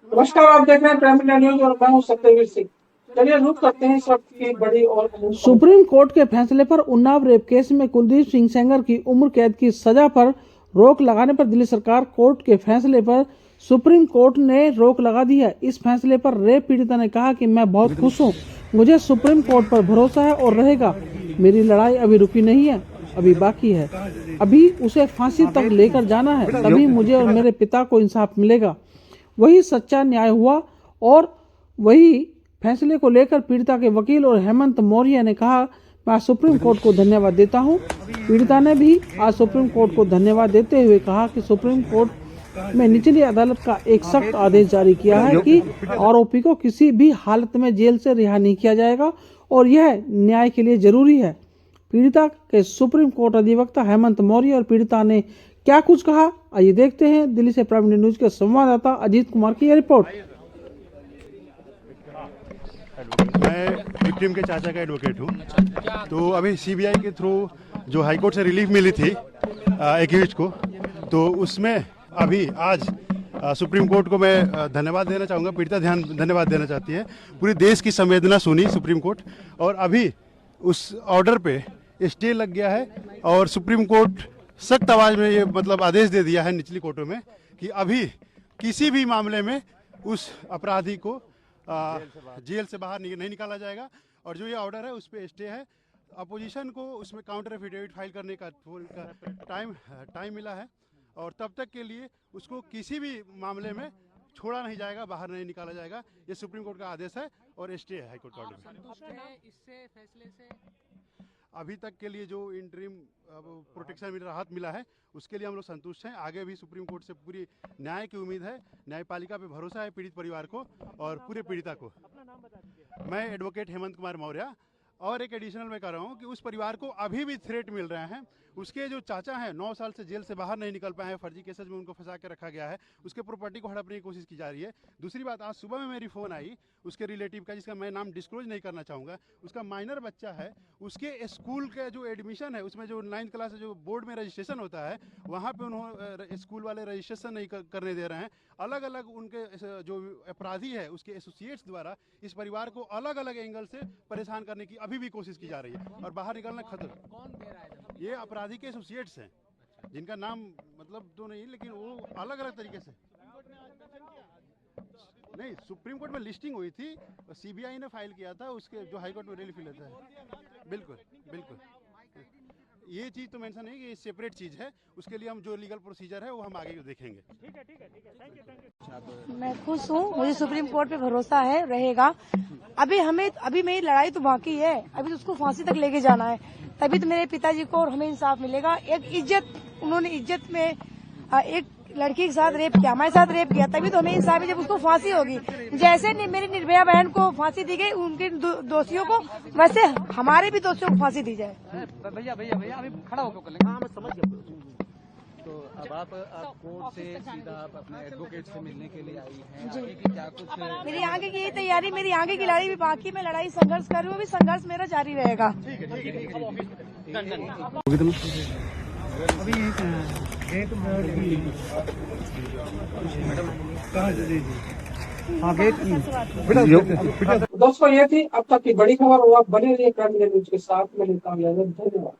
नमस्कार, आप देख रहे हैं प्राइम इंडिया न्यूज और मैं हूं सत्यवीर सिंह। चलिए रुक करते हैं इस वक्त की बड़ी और सुप्रीम कोर्ट के फैसले पर उन्नाव रेप केस में कुलदीप सिंह सेंगर की उम्र कैद की सजा पर रोक लगाने पर दिल्ली सरकार कोर्ट के फैसले पर सुप्रीम कोर्ट ने रोक लगा दी है। इस फैसले पर रेप पीड़िता ने कहा कि मैं बहुत खुश हूं, मुझे सुप्रीम कोर्ट पर भरोसा है और रहेगा। मेरी लड़ाई अभी रुकी नहीं है, अभी बाकी है। अभी उसे फांसी तक लेकर जाना है, तभी मुझे और मेरे पिता को इंसाफ मिलेगा। वही सच्चा न्याय हुआ। और वही फैसले को लेकर पीड़िता के वकील और हेमंत मौर्य ने कहा, मैं आज सुप्रीम कोर्ट को धन्यवाद देता हूं। पीड़िता ने भी आज सुप्रीम कोर्ट को धन्यवाद देते हुए कहा कि सुप्रीम कोर्ट में निचली अदालत का एक सख्त आदेश जारी किया है कि आरोपी को किसी भी हालत में जेल से रिहा नहीं किया जाएगा और यह न्याय के लिए जरूरी है। पीड़िता के सुप्रीम कोर्ट अधिवक्ता हेमंत मौर्य और पीड़िता ने क्या कुछ कहा, आइए देखते हैं। दिल्ली से प्राइम न्यूज के संवाददाता अजीत कुमार की यह रिपोर्ट। मैं विक्टिम के चाचा का एडवोकेट हूँ। तो अभी सीबीआई के थ्रू जो हाईकोर्ट से रिलीफ मिली थी एक्यूज्ड को, तो उसमें अभी आज सुप्रीम कोर्ट को मैं धन्यवाद देना चाहूँगा। पीड़िता धन्यवाद देना चाहती है। पूरे देश की संवेदना सुनी सुप्रीम कोर्ट और अभी उस ऑर्डर पे स्टे लग गया है और सुप्रीम कोर्ट सख्त आवाज में ये मतलब आदेश दे दिया है निचली कोर्टों में कि अभी किसी भी मामले में उस अपराधी को जेल से बाहर नहीं निकाला जाएगा। और जो ये ऑर्डर है उस पर स्टे है। अपोजिशन को उसमें काउंटर एफिडेविट फाइल करने का टाइम मिला है और तब तक के लिए उसको किसी भी मामले में छोड़ा नहीं जाएगा, बाहर नहीं निकाला जाएगा। ये सुप्रीम कोर्ट का आदेश है और स्टे है हाईकोर्ट का ऑर्डर। इससे फैसले से अभी तक के लिए जो इंटरिम प्रोटेक्शन में राहत मिला है उसके लिए हम लोग संतुष्ट हैं। आगे भी सुप्रीम कोर्ट से पूरी न्याय की उम्मीद है। न्यायपालिका पे भरोसा है पीड़ित परिवार को और पूरे पीड़िता को। मैं एडवोकेट हेमंत कुमार मौर्य। और एक एडिशनल मैं कह रहा हूँ कि उस परिवार को अभी भी थ्रेट मिल रहे हैं। उसके जो चाचा हैं 9 साल से जेल से बाहर नहीं निकल पाए हैं, फर्जी केसेस में उनको फंसा के रखा गया है, उसके प्रॉपर्टी को हड़पने की कोशिश की जा रही है। दूसरी बात, आज सुबह में मेरी फ़ोन आई उसके रिलेटिव का, जिसका मैं नाम डिस्क्लोज नहीं करना चाहूँगा। उसका माइनर बच्चा है, उसके स्कूल का जो एडमिशन है उसमें जो 9th क्लास जो बोर्ड में रजिस्ट्रेशन होता है वहाँ पर उन्होंने स्कूल वाले रजिस्ट्रेशन नहीं करने दे रहे हैं। अलग अलग उनके जो अपराधी है उसके एसोसिएट्स द्वारा इस परिवार को अलग अलग एंगल से परेशान करने की अभी भी कोशिश की जा रही है और बाहर निकलना खतरा। कौन दे रहा है? ये अपराधी के एसोसिएट्स हैं जिनका नाम मतलब तो नहीं, लेकिन वो अलग अलग तरीके से नहीं। सुप्रीम कोर्ट में लिस्टिंग हुई थी, सीबीआई ने फाइल किया था, उसके जो हाईकोर्ट में रिलीफ लेता है। बिल्कुल बिल्कुल, ये चीज़ तो मेंशन है कि ये सेपरेट चीज़ है। उसके लिए हम जो लीगल प्रोसीजर है वो हम आगे देखेंगे। ठीक है, थैंक यू। मैं खुश हूँ, मुझे सुप्रीम कोर्ट पे भरोसा है, रहेगा। अभी मेरी लड़ाई तो बाकी है, अभी तो उसको फांसी तक लेके जाना है, तभी तो मेरे पिताजी को और हमें इंसाफ मिलेगा। एक इज्जत, उन्होंने इज्जत में एक लड़की के साथ रेप किया, हमारे साथ रेप किया, तभी तो हमें इंसाफ है जब उसको फांसी होगी। जैसे मेरी निर्भया बहन को फांसी दी गई, उनके दोषियों को, वैसे हमारे भी दोषियों को फांसी दी जाए। भैया अभी खड़ा होकर कर लेंगे। हाँ, मैं समझ गया। तो अब आप कोर्ट से सीधा आप अपने एडवोकेट से मिलने के लिए आई हैं। आगे की क्या कुछ मेरी आगे की यही तैयारी, मेरी आगे की लड़ाई भी बाकी, मैं लड़ाई संघर्ष कर रही हूँ, अभी संघर्ष मेरा जारी रहेगा। दोस्तों, ये थी अब तक की बड़ी खबर और आप बने रहिए प्राइम इंडिया न्यूज के साथ। मैं लेता हूँ इजाजत। धन्यवाद।